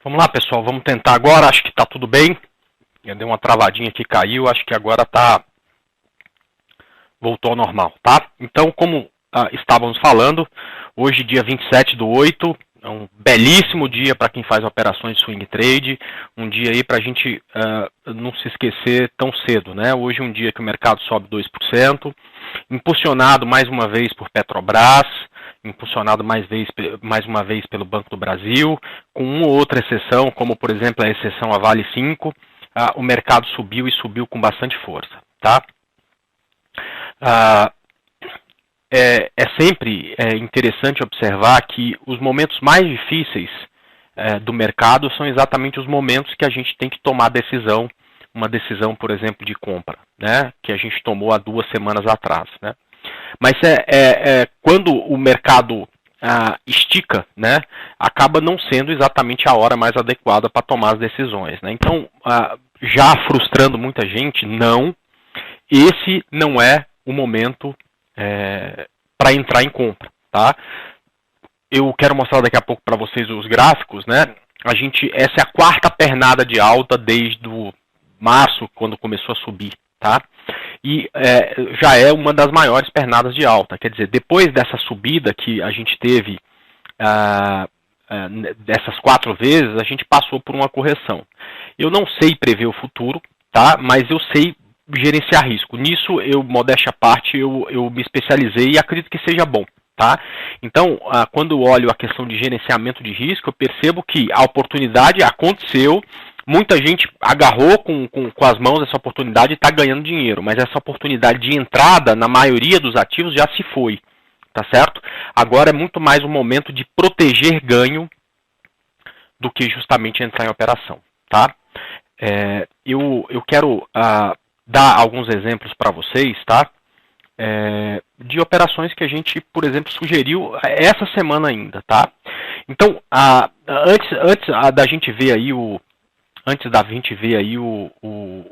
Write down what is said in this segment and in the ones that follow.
Vamos lá, pessoal, vamos tentar agora. Acho que está tudo bem. Eu dei uma travadinha aqui, caiu. Acho que agora voltou ao normal, tá? Então, como estávamos falando, hoje, dia 27/8, é um belíssimo dia para quem faz operações de swing trade. Um dia aí para a gente não se esquecer tão cedo, né? Hoje é um dia que o mercado sobe 2%, impulsionado mais uma vez por Petrobras, impulsionado mais uma vez pelo Banco do Brasil, com uma ou outra exceção, como por exemplo a exceção a Vale 5, o mercado subiu e subiu com bastante força, tá? É sempre interessante observar que os momentos mais difíceis do mercado são exatamente os momentos que a gente tem que tomar decisão, uma decisão, por exemplo, de compra, né, que a gente tomou há 2 semanas atrás, né? Mas quando o mercado estica, né, acaba não sendo exatamente a hora mais adequada para tomar as decisões, né? Então, já frustrando muita gente, esse não é o momento para entrar em compra, tá? Eu quero mostrar daqui a pouco para vocês os gráficos, né? Essa é a 4ª pernada de alta desde março, quando começou a subir, tá? E já é uma das maiores pernadas de alta. Quer dizer, depois dessa subida que a gente teve dessas 4 vezes, a gente passou por uma correção. Eu não sei prever o futuro, tá? Mas eu sei gerenciar risco. Nisso, modéstia à parte, eu me especializei e acredito que seja bom, tá? Então, quando eu olho a questão de gerenciamento de risco, eu percebo que a oportunidade aconteceu, muita gente agarrou com as mãos essa oportunidade e está ganhando dinheiro, mas essa oportunidade de entrada na maioria dos ativos já se foi, tá certo? Agora é muito mais um momento de proteger ganho do que justamente entrar em operação, tá? Eu quero dar alguns exemplos para vocês, tá? De operações que a gente, por exemplo, sugeriu essa semana ainda, tá? Então, antes da gente ver aí o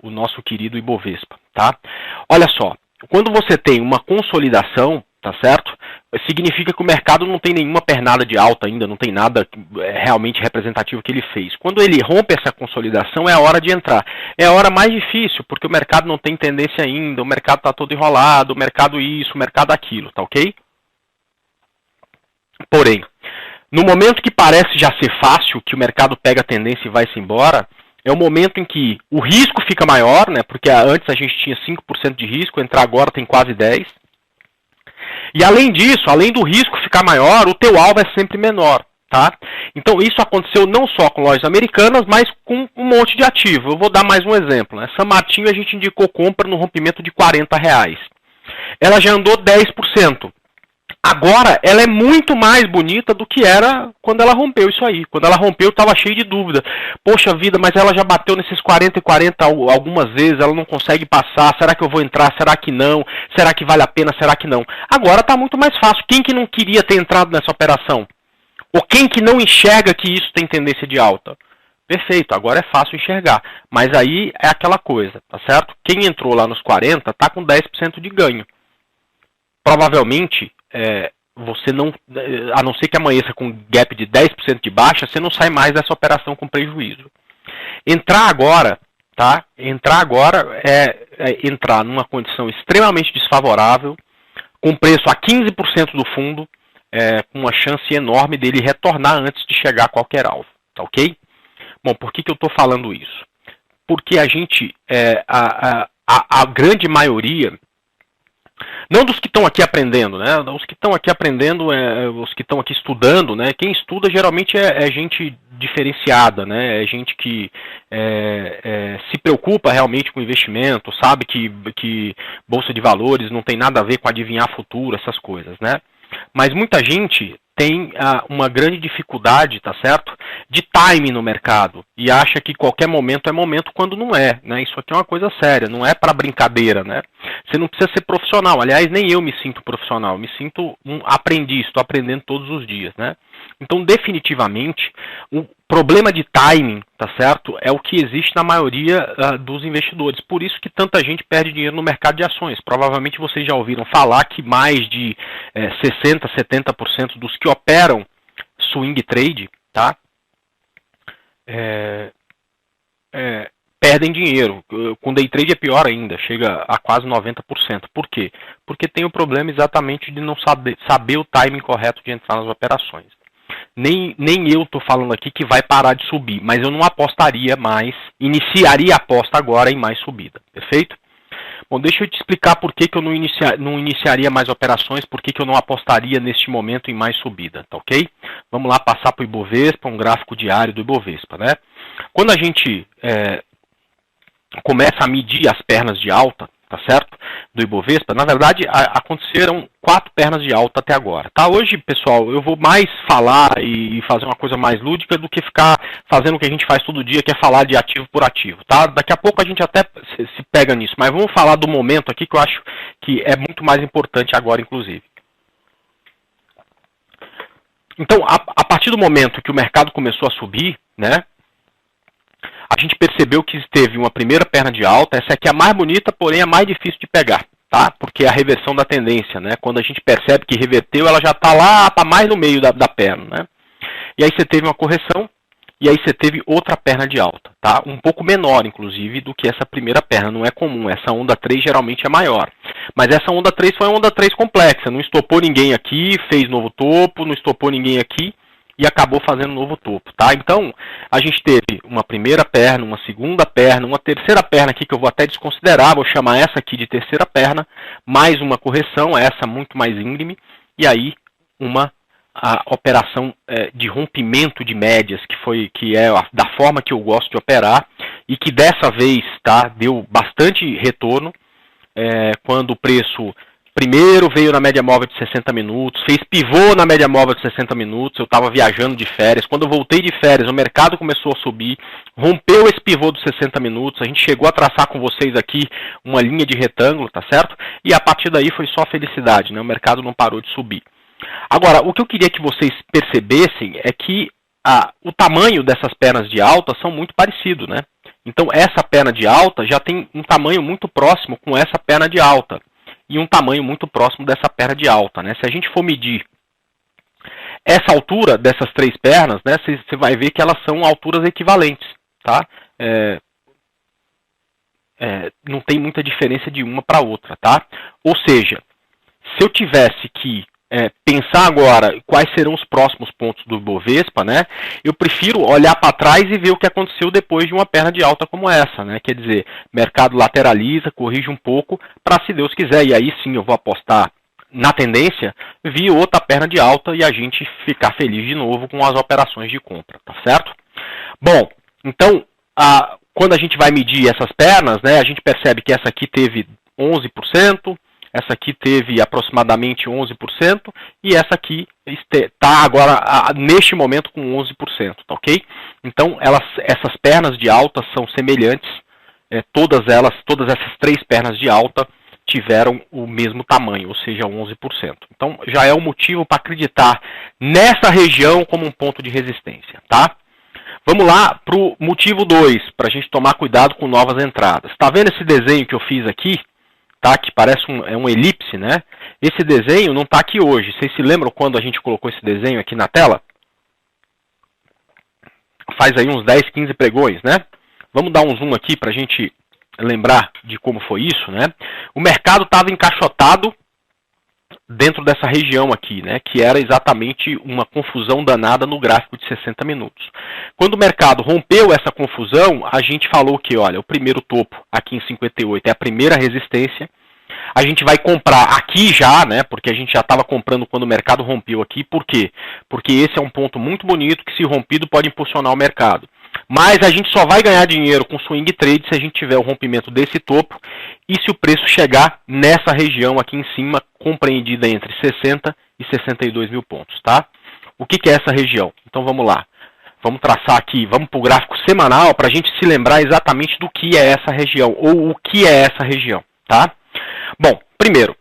nosso querido Ibovespa, tá? Olha só, quando você tem uma consolidação, tá certo? Significa que o mercado não tem nenhuma pernada de alta ainda, não tem nada realmente representativo que ele fez. Quando ele rompe essa consolidação, é a hora de entrar. É a hora mais difícil, porque o mercado não tem tendência ainda, o mercado está todo enrolado, o mercado isso, o mercado aquilo, tá ok? Porém, no momento que parece já ser fácil, que o mercado pega a tendência e vai-se embora, é o momento em que o risco fica maior, né? Porque antes a gente tinha 5% de risco, entrar agora tem quase 10%. E além disso, além do risco ficar maior, o teu alvo é sempre menor, tá? Então isso aconteceu não só com lojas americanas, mas com um monte de ativo. Eu vou dar mais um exemplo, né? São Martinho a gente indicou compra no rompimento de R$40. Ela já andou 10%. Agora, ela é muito mais bonita do que era quando ela rompeu isso aí. Quando ela rompeu, eu estava cheio de dúvida. Poxa vida, mas ela já bateu nesses 40 e 40 algumas vezes, ela não consegue passar. Será que eu vou entrar? Será que não? Será que vale a pena? Será que não? Agora está muito mais fácil. Quem que não queria ter entrado nessa operação? Ou quem que não enxerga que isso tem tendência de alta? Perfeito, agora é fácil enxergar. Mas aí é aquela coisa, tá certo? Quem entrou lá nos 40 está com 10% de ganho. Provavelmente, você não, a não ser que amanheça com um gap de 10% de baixa, você não sai mais dessa operação com prejuízo. Entrar agora, tá? Entrar agora é entrar numa condição extremamente desfavorável, com preço a 15% do fundo, com uma chance enorme dele retornar antes de chegar a qualquer alvo, tá ok? Bom, por que eu estou falando isso? Porque a gente, a grande maioria, não dos que estão aqui aprendendo, né? Os que estão aqui aprendendo, os que estão aqui estudando, né? Quem estuda geralmente é gente diferenciada, né? É gente que se preocupa realmente com investimento, sabe que bolsa de valores não tem nada a ver com adivinhar futuro, essas coisas, né? Mas muita gente tem uma grande dificuldade, tá certo? De time no mercado e acha que qualquer momento é momento quando não é, né? Isso aqui é uma coisa séria, não é para brincadeira, né? Você não precisa ser profissional, aliás, nem eu me sinto profissional, me sinto um aprendiz, estou aprendendo todos os dias, né? Então, definitivamente, o problema de timing, tá certo? É o que existe na maioria dos investidores. Por isso que tanta gente perde dinheiro no mercado de ações. Provavelmente vocês já ouviram falar que mais de 60%, 70% dos que operam swing trade, tá? é, perdem dinheiro. Com day trade é pior ainda, chega a quase 90%. Por quê? Porque tem o problema exatamente de não saber o timing correto de entrar nas operações. Nem eu estou falando aqui que vai parar de subir, mas eu não apostaria mais, iniciaria a aposta agora em mais subida, perfeito? Bom, deixa eu te explicar por que eu não iniciaria mais operações, por que eu não apostaria neste momento em mais subida, tá ok? Vamos lá passar para o Ibovespa, um gráfico diário do Ibovespa, né? Quando a gente começa a medir as pernas de alta, tá certo? Do Ibovespa, na verdade aconteceram 4 pernas de alta até agora, tá? Hoje, pessoal, eu vou mais falar e fazer uma coisa mais lúdica do que ficar fazendo o que a gente faz todo dia, que é falar de ativo por ativo, tá? Daqui a pouco a gente até se pega nisso, mas vamos falar do momento aqui que eu acho que é muito mais importante agora, inclusive. Então, a partir do momento que o mercado começou a subir, né? A gente percebeu que teve uma primeira perna de alta, essa aqui é a mais bonita, porém é a mais difícil de pegar, tá? Porque é a reversão da tendência, né? Quando a gente percebe que reverteu, ela já está lá, tá mais no meio da perna, né? E aí você teve uma correção, e aí você teve outra perna de alta, tá? Um pouco menor, inclusive, do que essa primeira perna, não é comum, essa onda 3 geralmente é maior. Mas essa onda 3 foi uma onda 3 complexa, não estopou ninguém aqui, fez novo topo, não estopou ninguém aqui, e acabou fazendo um novo topo, tá? Então, a gente teve uma primeira perna, uma segunda perna, uma terceira perna aqui que eu vou até desconsiderar, vou chamar essa aqui de terceira perna, mais uma correção, essa muito mais íngreme, e aí a operação de rompimento de médias, que é da forma que eu gosto de operar, e que dessa vez, tá, deu bastante retorno, quando o preço primeiro veio na média móvel de 60 minutos, fez pivô na média móvel de 60 minutos, eu estava viajando de férias, quando eu voltei de férias o mercado começou a subir, rompeu esse pivô dos 60 minutos, a gente chegou a traçar com vocês aqui uma linha de retângulo, tá certo? E a partir daí foi só felicidade, né? O mercado não parou de subir. Agora, o que eu queria que vocês percebessem é que o tamanho dessas pernas de alta são muito parecidos, né? Então essa perna de alta já tem um tamanho muito próximo com essa perna de alta. E um tamanho muito próximo dessa perna de alta, né? Se a gente for medir essa altura dessas 3 pernas, né, você vai ver que elas são alturas equivalentes, tá? Não tem muita diferença de uma para outra, tá? Ou seja, se eu tivesse que pensar agora quais serão os próximos pontos do Ibovespa, né, eu prefiro olhar para trás e ver o que aconteceu depois de uma perna de alta como essa, né? Quer dizer, mercado lateraliza, corrige um pouco, para se Deus quiser, e aí sim eu vou apostar na tendência, vir outra perna de alta e a gente ficar feliz de novo com as operações de compra, tá certo? Bom, então, quando a gente vai medir essas pernas, né, a gente percebe que essa aqui teve 11%, essa aqui teve aproximadamente 11%, e essa aqui está agora, neste momento, com 11%, tá ok? Então, essas pernas de alta são semelhantes, todas essas 3 pernas de alta tiveram o mesmo tamanho, ou seja, 11%. Então, já é um motivo para acreditar nessa região como um ponto de resistência, tá? Vamos lá para o motivo 2, para a gente tomar cuidado com novas entradas. Está vendo esse desenho que eu fiz aqui? Tá, que parece um elipse, né? Esse desenho não está aqui hoje. Vocês se lembram quando a gente colocou esse desenho aqui na tela? Faz aí uns 10, 15 pregões, né? Vamos dar um zoom aqui para a gente lembrar de como foi isso, né? O mercado estava encaixotado dentro dessa região aqui, né? Que era exatamente uma confusão danada no gráfico de 60 minutos. Quando o mercado rompeu essa confusão, a gente falou que, olha, o primeiro topo aqui em 58 é a primeira resistência. A gente vai comprar aqui já, né? Porque a gente já estava comprando quando o mercado rompeu aqui. Por quê? Porque esse é um ponto muito bonito que, se rompido, pode impulsionar o mercado. Mas a gente só vai ganhar dinheiro com swing trade se a gente tiver o rompimento desse topo e se o preço chegar nessa região aqui em cima, compreendida entre 60 e 62 mil pontos, tá? O que é essa região? Então vamos lá. Vamos traçar aqui, vamos para o gráfico semanal para a gente se lembrar exatamente do que é essa região, ou o que é essa região, tá? Bom, primeiro,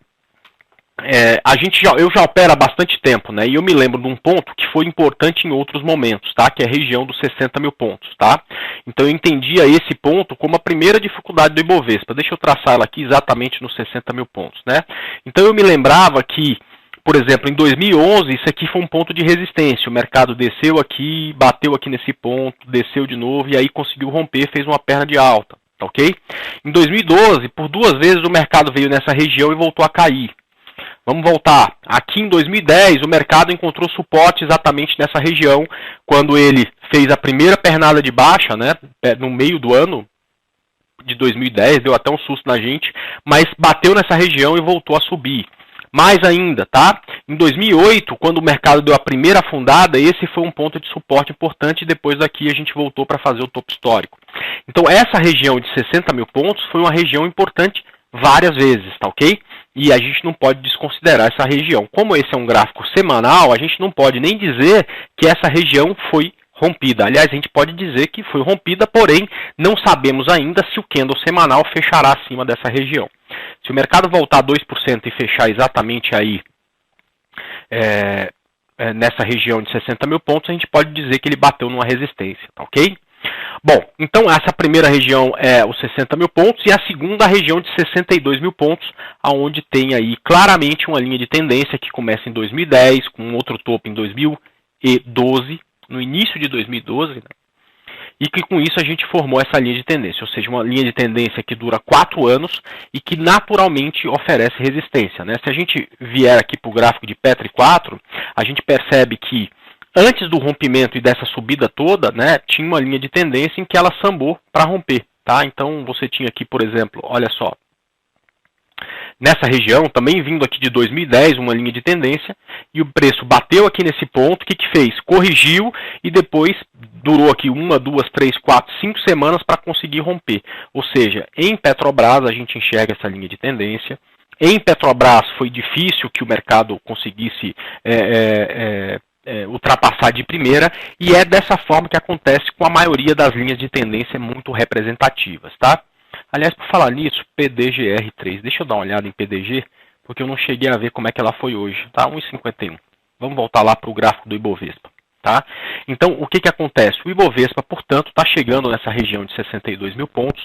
eu já opero há bastante tempo, né? E eu me lembro de um ponto que foi importante em outros momentos, tá? Que é a região dos 60 mil pontos, tá? Então eu entendia esse ponto como a primeira dificuldade do Ibovespa. Deixa eu traçar ela aqui exatamente nos 60 mil pontos, né? Então eu me lembrava que Por exemplo, em 2011, isso aqui foi um ponto de resistência. O mercado desceu aqui, bateu aqui nesse ponto, desceu de novo e aí conseguiu romper, fez uma perna de alta, tá ok? Em 2012, por 2 vezes o mercado veio nessa região e voltou a cair. Vamos voltar. Aqui em 2010, o mercado encontrou suporte exatamente nessa região, quando ele fez a primeira pernada de baixa, né, no meio do ano de 2010, deu até um susto na gente, mas bateu nessa região e voltou a subir. Mais ainda, tá? Em 2008, quando o mercado deu a primeira afundada, esse foi um ponto de suporte importante e depois daqui a gente voltou para fazer o topo histórico. Então essa região de 60 mil pontos foi uma região importante várias vezes, tá ok? E a gente não pode desconsiderar essa região. Como esse é um gráfico semanal, a gente não pode nem dizer que essa região foi rompida. Aliás, a gente pode dizer que foi rompida, porém, não sabemos ainda se o candle semanal fechará acima dessa região. Se o mercado voltar 2% e fechar exatamente aí nessa região de 60 mil pontos, a gente pode dizer que ele bateu numa resistência, tá ok? Bom, então essa primeira região é os 60 mil pontos e a segunda a região de 62 mil pontos, onde tem aí claramente uma linha de tendência que começa em 2010, com um outro topo em 2012, no início de 2012, né? E que com isso a gente formou essa linha de tendência, ou seja, uma linha de tendência que dura 4 anos e que naturalmente oferece resistência, né? Se a gente vier aqui para o gráfico de Petri 4, a gente percebe que antes do rompimento e dessa subida toda, né, tinha uma linha de tendência em que ela sambou para romper, tá? Então você tinha aqui, por exemplo, olha só, nessa região, também vindo aqui de 2010, uma linha de tendência, e o preço bateu aqui nesse ponto, o que fez? Corrigiu e depois durou aqui 1, 2, 3, 4, 5 semanas para conseguir romper. Ou seja, em Petrobras a gente enxerga essa linha de tendência. Em Petrobras foi difícil que o mercado conseguisse ultrapassar de primeira, e é dessa forma que acontece com a maioria das linhas de tendência muito representativas, tá? Aliás, por falar nisso, PDGR3, deixa eu dar uma olhada em PDG, porque eu não cheguei a ver como é que ela foi hoje, tá? 1,51. Vamos voltar lá para o gráfico do Ibovespa, tá? Então, o que acontece? O Ibovespa, portanto, está chegando nessa região de 62 mil pontos,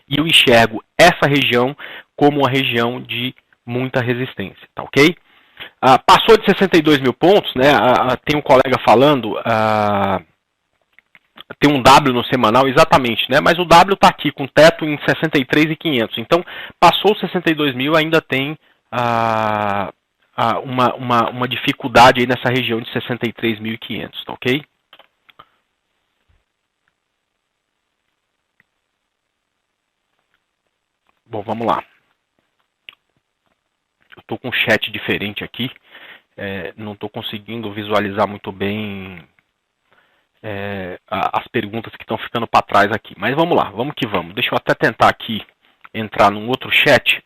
e eu enxergo essa região como uma região de muita resistência, tá ok? Passou de 62 mil pontos, né? Tem um colega falando, tem um W no semanal, exatamente, né? Mas o W está aqui com teto em 63.500. Então, passou os 62 mil, ainda tem uma dificuldade aí nessa região de 63.500, tá ok? Bom, vamos lá. Eu estou com um chat diferente aqui, não estou conseguindo visualizar muito bem as perguntas que estão ficando para trás aqui. Mas vamos lá, vamos que vamos. Deixa eu até tentar aqui entrar num outro chat,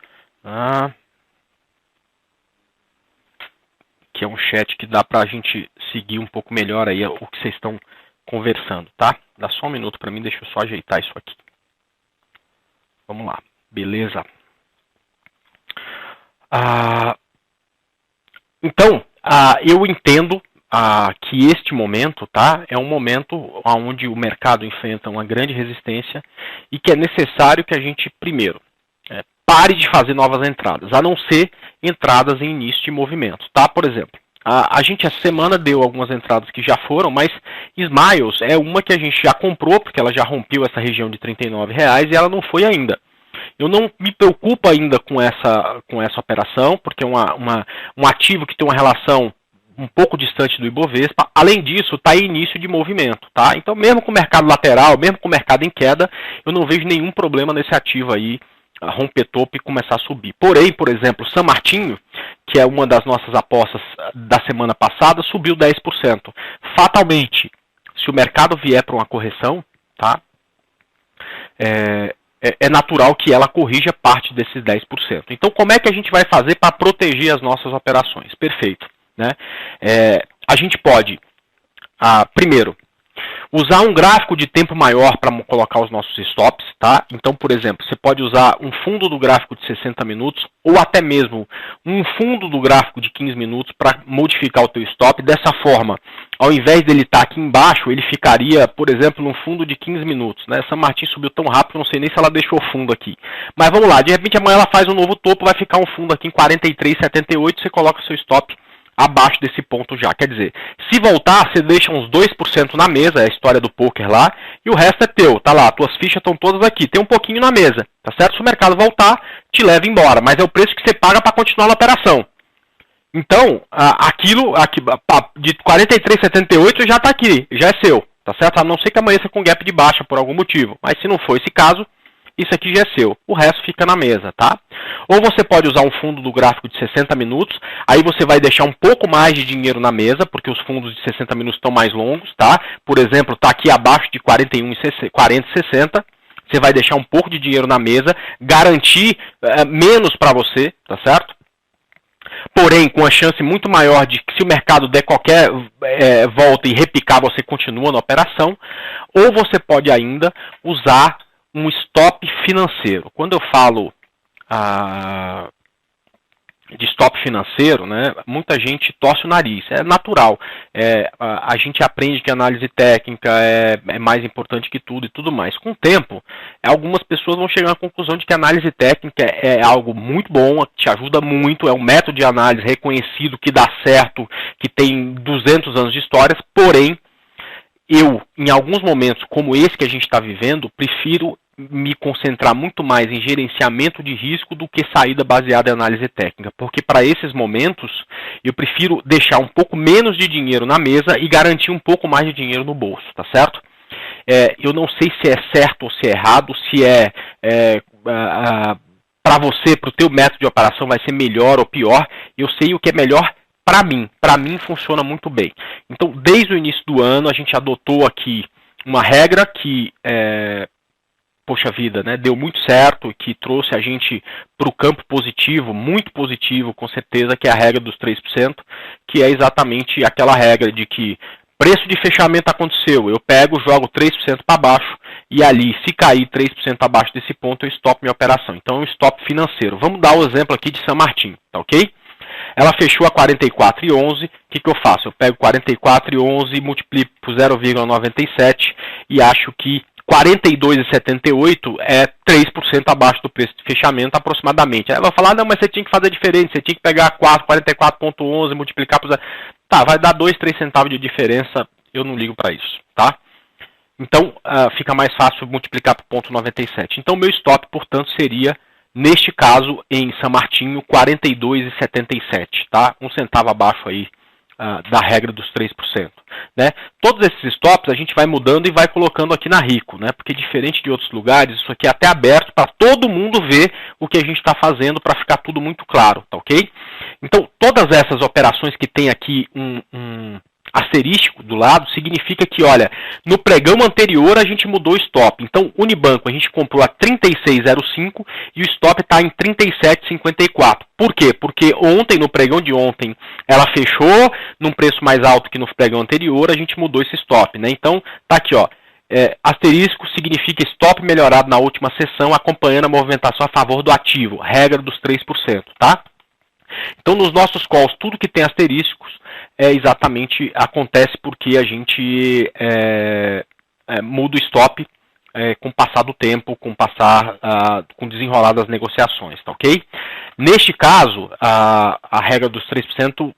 que é um chat que dá para a gente seguir um pouco melhor aí o que vocês estão conversando, tá? Dá só um minuto para mim, deixa eu só ajeitar isso aqui. Vamos lá, beleza. Então, eu entendo que este momento, tá, é um momento onde o mercado enfrenta uma grande resistência e que é necessário que a gente, primeiro, pare de fazer novas entradas, a não ser entradas em início de movimento, tá? Por exemplo, a gente essa semana deu algumas entradas que já foram, mas Smiles é uma que a gente já comprou, porque ela já rompeu essa região de R$39 e ela não foi ainda. Eu não me preocupo ainda com essa operação, porque é um ativo que tem uma relação um pouco distante do Ibovespa. Além disso, está em início de movimento, tá? Então, mesmo com o mercado lateral, mesmo com o mercado em queda, eu não vejo nenhum problema nesse ativo aí romper topo e começar a subir. Porém, por exemplo, São Martinho, que é uma das nossas apostas da semana passada, subiu 10%. Fatalmente, se o mercado vier para uma correção, tá? É natural que ela corrija parte desses 10%. Então, como é que a gente vai fazer para proteger as nossas operações? Perfeito, né? A gente pode, primeiro, usar um gráfico de tempo maior para colocar os nossos stops, tá? Então, por exemplo, você pode usar um fundo do gráfico de 60 minutos ou até mesmo um fundo do gráfico de 15 minutos para modificar o teu stop. Dessa forma, ao invés dele estar aqui embaixo, ele ficaria, por exemplo, num fundo de 15 minutos, né? São Martin subiu tão rápido, não sei nem se ela deixou o fundo aqui. Mas vamos lá, de repente amanhã ela faz um novo topo, vai ficar um fundo aqui em 43,78, você coloca o seu stop abaixo desse ponto já. Quer dizer, se voltar, você deixa uns 2% na mesa, é a história do poker lá, e o resto é teu, tá lá, tuas fichas estão todas aqui, tem um pouquinho na mesa, tá certo? Se o mercado voltar, te leva embora, mas é o preço que você paga para continuar na operação. Então, aquilo de 43,78 já está aqui, já é seu, tá certo? A não ser que amanheça com gap de baixa por algum motivo, mas se não for esse caso, isso aqui já é seu, o resto fica na mesa, tá? Ou você pode usar um fundo do gráfico de 60 minutos, aí você vai deixar um pouco mais de dinheiro na mesa, porque os fundos de 60 minutos estão mais longos, tá? Por exemplo, está aqui abaixo de 40,60, você vai deixar um pouco de dinheiro na mesa, garantir menos para você, tá certo? Porém, com a chance muito maior de que se o mercado der qualquer volta e repicar, você continua na operação, ou você pode ainda usar um stop financeiro. Quando eu falo de stop financeiro, né, muita gente torce o nariz, é natural. A gente aprende que a análise técnica é mais importante que tudo e tudo mais. Com o tempo, algumas pessoas vão chegar à conclusão de que a análise técnica é algo muito bom, te ajuda muito, é um método de análise reconhecido, que dá certo, que tem 200 anos de histórias, porém, eu, em alguns momentos como esse que a gente está vivendo, prefiro me concentrar muito mais em gerenciamento de risco do que saída baseada em análise técnica, porque para esses momentos eu prefiro deixar um pouco menos de dinheiro na mesa e garantir um pouco mais de dinheiro no bolso, tá certo? Eu não sei se é certo ou se é errado, se para você, para o teu método de operação vai ser melhor ou pior, eu sei o que é melhor para mim funciona muito bem. Então, desde o início do ano, a gente adotou aqui uma regra que, poxa vida, né, deu muito certo, que trouxe a gente para o campo positivo, muito positivo, com certeza, que é a regra dos 3%, que é exatamente aquela regra de que preço de fechamento aconteceu, eu pego, jogo 3% para baixo, e ali, se cair 3% abaixo desse ponto, eu stop minha operação. Então, é um stop financeiro. Vamos dar o exemplo aqui de São Martin, tá ok? Ela fechou a 44,11, o que eu faço? Eu pego 44,11 e multiplico por 0,97 e acho que 42,78 é 3% abaixo do preço de fechamento aproximadamente. Aí ela vai falar, não, mas você tinha que fazer diferente, você tinha que pegar 44,11 e multiplicar por 0. Tá, vai dar 2, 3 centavos de diferença, eu não ligo para isso, tá? Então, fica mais fácil multiplicar por 0,97. Então, meu stop, portanto, seria, neste caso, em São Martinho, 42,77, tá? Um centavo abaixo aí da regra dos 3%. Né? Todos esses stops a gente vai mudando e vai colocando aqui na Rico, né? Porque diferente de outros lugares, isso aqui é até aberto para todo mundo ver o que a gente está fazendo para ficar tudo muito claro, tá ok? Então, todas essas operações que tem aqui um asterístico do lado, significa que, olha, no pregão anterior a gente mudou o stop. Então, Unibanco a gente comprou a 36,05 e o stop está em 37,54. Por quê? Porque ontem, no pregão de ontem, ela fechou num preço mais alto que no pregão anterior, a gente mudou esse stop, né? Então, tá aqui, ó. Asterisco significa stop melhorado na última sessão, acompanhando a movimentação a favor do ativo, regra dos 3%, tá? Então, nos nossos calls, tudo que tem asterísticos exatamente acontece porque a gente muda o stop com o passar do tempo, com o desenrolar das negociações, tá ok? Neste caso, a regra dos 3%,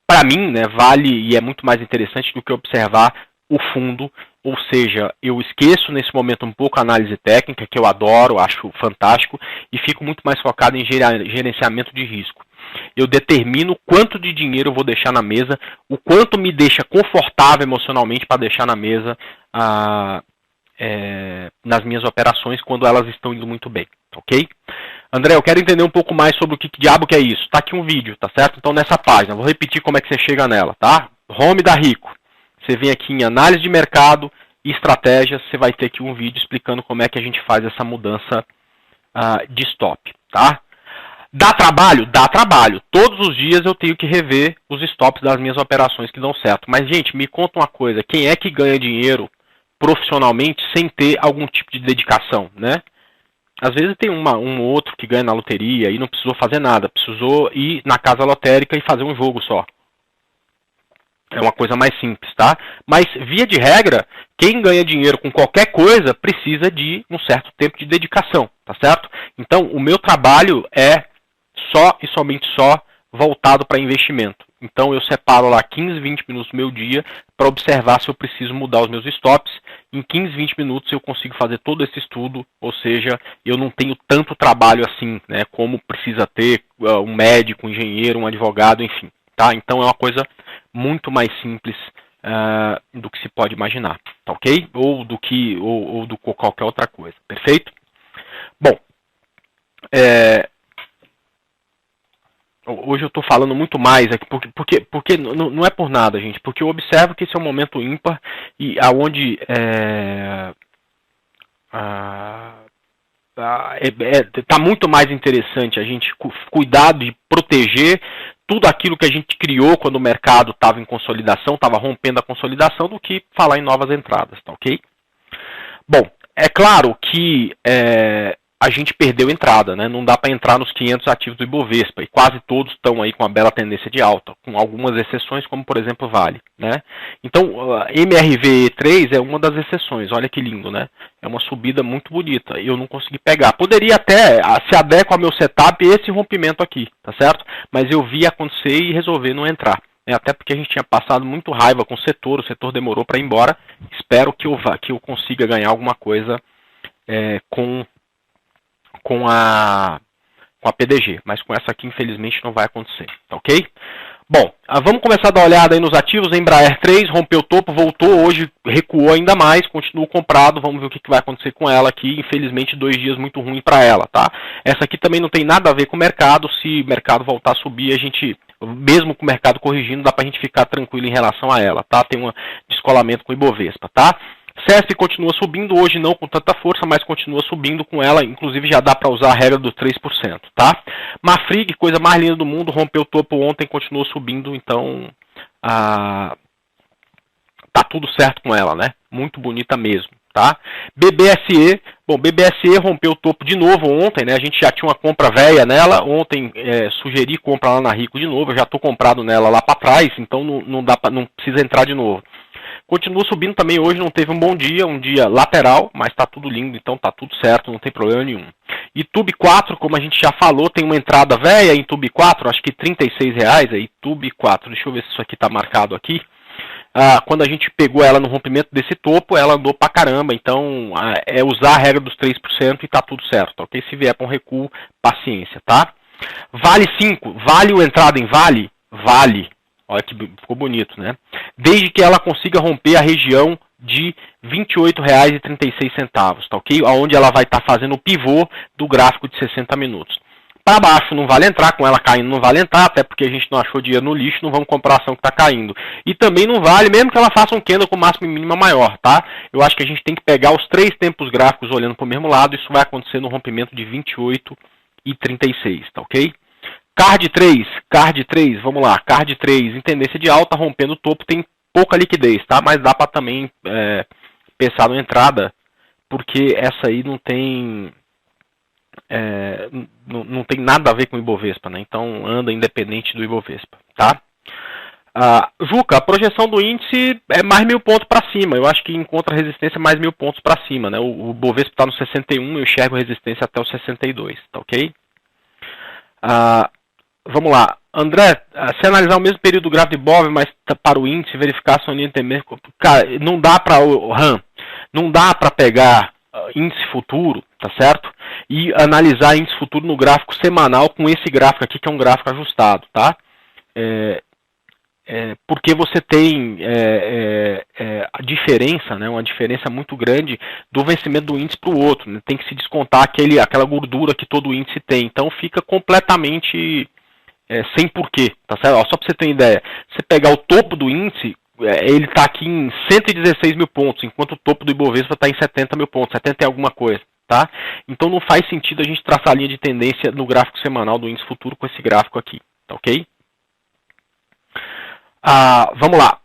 para mim, né, vale e é muito mais interessante do que observar o fundo, ou seja, eu esqueço nesse momento um pouco a análise técnica, que eu adoro, acho fantástico, e fico muito mais focado em gerenciamento de risco. Eu determino quanto de dinheiro eu vou deixar na mesa, o quanto me deixa confortável emocionalmente para deixar na mesa nas minhas operações quando elas estão indo muito bem, ok? André, eu quero entender um pouco mais sobre o que diabo que é isso. Tá aqui um vídeo, tá certo? Então nessa página, vou repetir como é que você chega nela, tá? Home da Rico. Você vem aqui em análise de mercado e estratégias, você vai ter aqui um vídeo explicando como é que a gente faz essa mudança de stop, tá? Dá trabalho? Dá trabalho. Todos os dias eu tenho que rever os stops das minhas operações que dão certo. Mas, gente, me conta uma coisa. Quem é que ganha dinheiro profissionalmente sem ter algum tipo de dedicação, né? Às vezes tem um ou outro que ganha na loteria e não precisou fazer nada. Precisou ir na casa lotérica e fazer um jogo só. É uma coisa mais simples, tá? Mas, via de regra, quem ganha dinheiro com qualquer coisa precisa de um certo tempo de dedicação, tá certo? Então, o meu trabalho é só e somente só voltado para investimento. Então eu separo lá 15, 20 minutos do meu dia para observar se eu preciso mudar os meus stops. Em 15, 20 minutos eu consigo fazer todo esse estudo, ou seja, eu não tenho tanto trabalho assim, né, como precisa ter um médico, um engenheiro, um advogado, enfim. Tá? Então é uma coisa muito mais simples do que se pode imaginar, tá ok? Ou do qualquer outra coisa, perfeito? Bom, hoje eu estou falando muito mais aqui, porque não é por nada, gente, porque eu observo que esse é um momento ímpar e aonde está muito mais interessante a gente cuidar de proteger tudo aquilo que a gente criou quando o mercado estava em consolidação, estava rompendo a consolidação, do que falar em novas entradas, tá ok? Bom, é claro que a gente perdeu entrada, né? Não dá para entrar nos 500 ativos do Ibovespa, e quase todos estão aí com uma bela tendência de alta, com algumas exceções, como por exemplo Vale, né? Então, MRVE3 é uma das exceções, olha que lindo, né? É uma subida muito bonita, e eu não consegui pegar. Poderia até se adequar ao meu setup esse rompimento aqui, tá certo? Mas eu vi acontecer e resolvi não entrar. Até porque a gente tinha passado muito raiva com o setor demorou para ir embora. Espero que eu consiga ganhar alguma coisa com a PDG, mas com essa aqui infelizmente não vai acontecer, tá ok? Bom, vamos começar a dar uma olhada aí nos ativos. Embraer 3 rompeu o topo, voltou, hoje recuou ainda mais, continua comprado, vamos ver o que vai acontecer com ela aqui. Infelizmente 2 dias muito ruins para ela, tá? Essa aqui também não tem nada a ver com o mercado, se o mercado voltar a subir, a gente, mesmo com o mercado corrigindo, dá pra gente ficar tranquilo em relação a ela, tá? Tem um descolamento com o Ibovespa, tá? CESP continua subindo, hoje não com tanta força, mas continua subindo com ela, inclusive já dá para usar a regra dos 3%, tá? Mafrig, coisa mais linda do mundo, rompeu o topo ontem, continuou subindo, então tá tudo certo com ela, né? Muito bonita mesmo, tá? BBSE, bom, BBSE rompeu o topo de novo ontem, né? A gente já tinha uma compra velha nela, ontem sugeri compra lá na Rico de novo, eu já estou comprado nela lá para trás, então não precisa entrar de novo. Continua subindo também hoje, não teve um bom dia, um dia lateral, mas está tudo lindo, então está tudo certo, não tem problema nenhum. E Tube 4, como a gente já falou, tem uma entrada velha em Tube 4, acho que R$36, aí Tube 4, deixa eu ver se isso aqui está marcado aqui. Quando a gente pegou ela no rompimento desse topo, ela andou pra caramba, então é usar a regra dos 3% e está tudo certo, ok? Se vier para um recuo, paciência, tá? Vale 5, vale a entrada em Vale? Vale. Olha que ficou bonito, né? Desde que ela consiga romper a região de R$ 28,36, tá ok? Onde ela vai estar fazendo o pivô do gráfico de 60 minutos. Para baixo não vale entrar, com ela caindo não vale entrar, até porque a gente não achou dinheiro no lixo, não vamos comprar a ação que está caindo. E também não vale, mesmo que ela faça um candle com máxima e mínima maior, tá? Eu acho que a gente tem que pegar os 3 tempos gráficos olhando para o mesmo lado, isso vai acontecer no rompimento de 28,36, tá ok? Card 3, vamos lá, Card 3 em tendência de alta, rompendo o topo, tem pouca liquidez, tá? Mas dá para também pensar na entrada, porque essa aí não tem nada a ver com o Ibovespa, né? Então anda independente do Ibovespa, tá? Juca, a projeção do índice é mais 1.000 pontos para cima, eu acho que encontra resistência mais 1.000 pontos para cima, né? O Ibovespa está no 61, eu enxergo resistência até o 62, tá ok? Vamos lá, André, se analisar o mesmo período do gráfico de Ibov, mas para o índice, verificar se o índice tem mesmo, cara, não dá para não dá para pegar índice futuro, tá certo? E analisar índice futuro no gráfico semanal com esse gráfico aqui, que é um gráfico ajustado, tá? Porque você tem a diferença, né, uma diferença muito grande do vencimento do índice para o outro, né? Tem que se descontar aquela gordura que todo índice tem, então fica completamente sem porquê, tá certo? Ó, só para você ter uma ideia, você pegar o topo do índice, ele está aqui em 116 mil pontos, enquanto o topo do Ibovespa está em 70 mil pontos, 70 e alguma coisa, tá? Então não faz sentido a gente traçar a linha de tendência no gráfico semanal do índice futuro com esse gráfico aqui, tá ok? Vamos lá.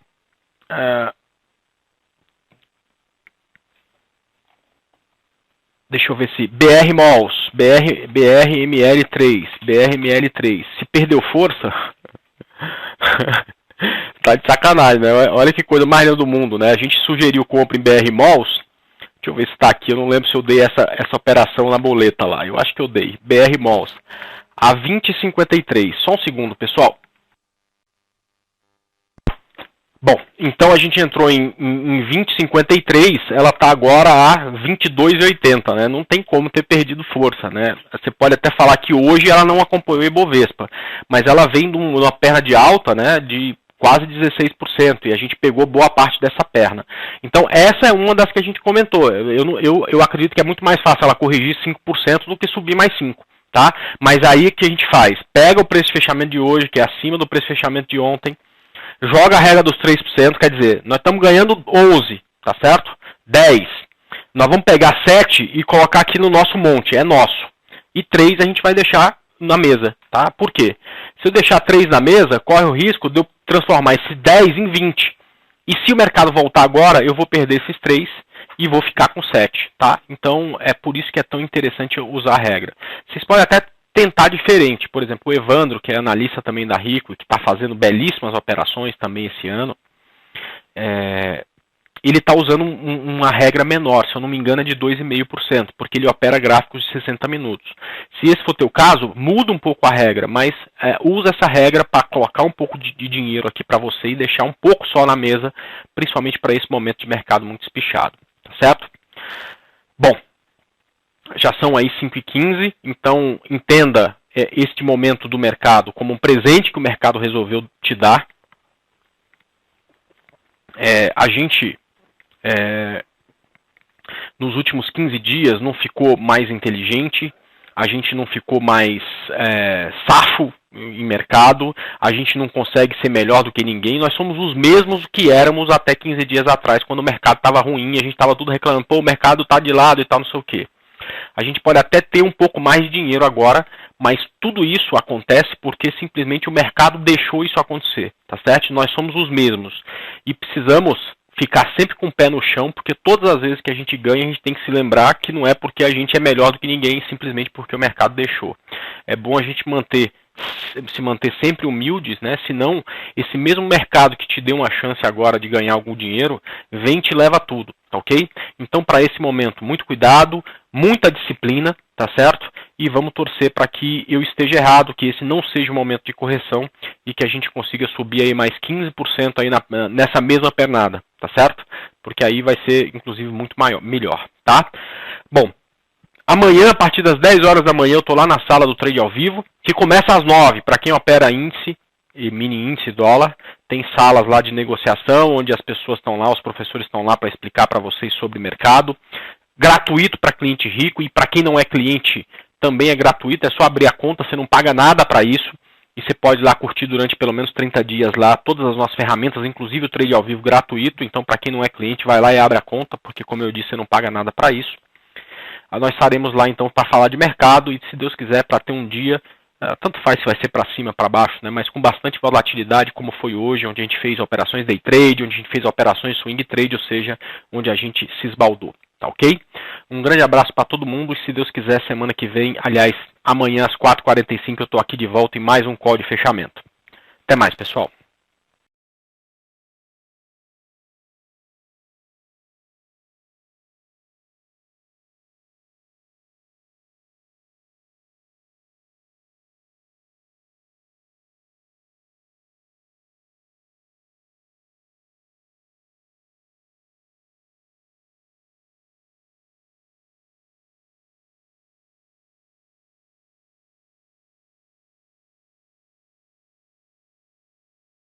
Deixa eu ver se BR Malls, BRML3, se perdeu força, tá de sacanagem, né? Olha que coisa mais linda do mundo, né? A gente sugeriu compra em BR Malls, deixa eu ver se está aqui, eu não lembro se eu dei essa operação na boleta lá, eu acho que eu dei, BR Malls. a 20,53. Só um segundo, pessoal. Bom, então a gente entrou em 20,53, ela está agora a 22,80, né? Não tem como ter perdido força, né? Você pode até falar que hoje ela não acompanhou o Ibovespa, mas ela vem de uma perna de alta, né, de quase 16%, e a gente pegou boa parte dessa perna. Então essa é uma das que a gente comentou. Eu acredito que é muito mais fácil ela corrigir 5% do que subir mais 5%. Tá? Mas aí o que a gente faz? Pega o preço de fechamento de hoje, que é acima do preço de fechamento de ontem, joga a regra dos 3%, quer dizer, nós estamos ganhando 11, tá certo? 10. Nós vamos pegar 7 e colocar aqui no nosso monte, é nosso. E 3 a gente vai deixar na mesa, tá? Por quê? Se eu deixar 3 na mesa, corre o risco de eu transformar esse 10 em 20. E se o mercado voltar agora, eu vou perder esses 3 e vou ficar com 7, tá? Então, é por isso que é tão interessante usar a regra. Vocês podem até tentar diferente. Por exemplo, o Evandro, que é analista também da Rico, que está fazendo belíssimas operações também esse ano, ele está usando uma regra menor, se eu não me engano é de 2,5%, porque ele opera gráficos de 60 minutos. Se esse for o teu caso, muda um pouco a regra, mas usa essa regra para colocar um pouco de dinheiro aqui para você e deixar um pouco só na mesa, principalmente para esse momento de mercado muito espichado, tá certo? Bom, já são aí 5h15, então entenda este momento do mercado como um presente que o mercado resolveu te dar. A gente, nos últimos 15 dias, não ficou mais inteligente, a gente não ficou mais safo em mercado, a gente não consegue ser melhor do que ninguém, nós somos os mesmos que éramos até 15 dias atrás, quando o mercado estava ruim, a gente estava tudo reclamando, pô, o mercado está de lado e tal, não sei o quê. A gente pode até ter um pouco mais de dinheiro agora, mas tudo isso acontece porque simplesmente o mercado deixou isso acontecer, tá certo? Nós somos os mesmos e precisamos ficar sempre com o pé no chão, porque todas as vezes que a gente ganha, a gente tem que se lembrar que não é porque a gente é melhor do que ninguém, simplesmente porque o mercado deixou. É bom a gente se manter sempre humildes, né? Senão esse mesmo mercado que te deu uma chance agora de ganhar algum dinheiro, vem e te leva tudo, tá ok? Então, para esse momento, muito cuidado, muita disciplina, tá certo? E vamos torcer para que eu esteja errado, que esse não seja um momento de correção e que a gente consiga subir aí mais 15% aí nessa mesma pernada, tá certo? Porque aí vai ser, inclusive, muito melhor, tá? Bom, amanhã, a partir das 10 horas da manhã, eu estou lá na sala do trade ao vivo, que começa às 9, para quem opera índice e mini índice dólar. Tem salas lá de negociação, onde as pessoas estão lá, os professores estão lá para explicar para vocês sobre mercado. Gratuito para cliente rico e para quem não é cliente também é gratuito, é só abrir a conta, você não paga nada para isso. E você pode ir lá curtir durante pelo menos 30 dias lá todas as nossas ferramentas, inclusive o trade ao vivo gratuito. Então, para quem não é cliente, vai lá e abre a conta, porque como eu disse, você não paga nada para isso. Nós estaremos lá então para falar de mercado e, se Deus quiser, para ter um dia, tanto faz se vai ser para cima, para baixo, né, mas com bastante volatilidade, como foi hoje, onde a gente fez operações day trade, onde a gente fez operações swing trade, ou seja, onde a gente se esbaldou, tá ok? Um grande abraço para todo mundo e, se Deus quiser, semana que vem, aliás, amanhã às 4h45 eu estou aqui de volta em mais um call de fechamento. Até mais, pessoal.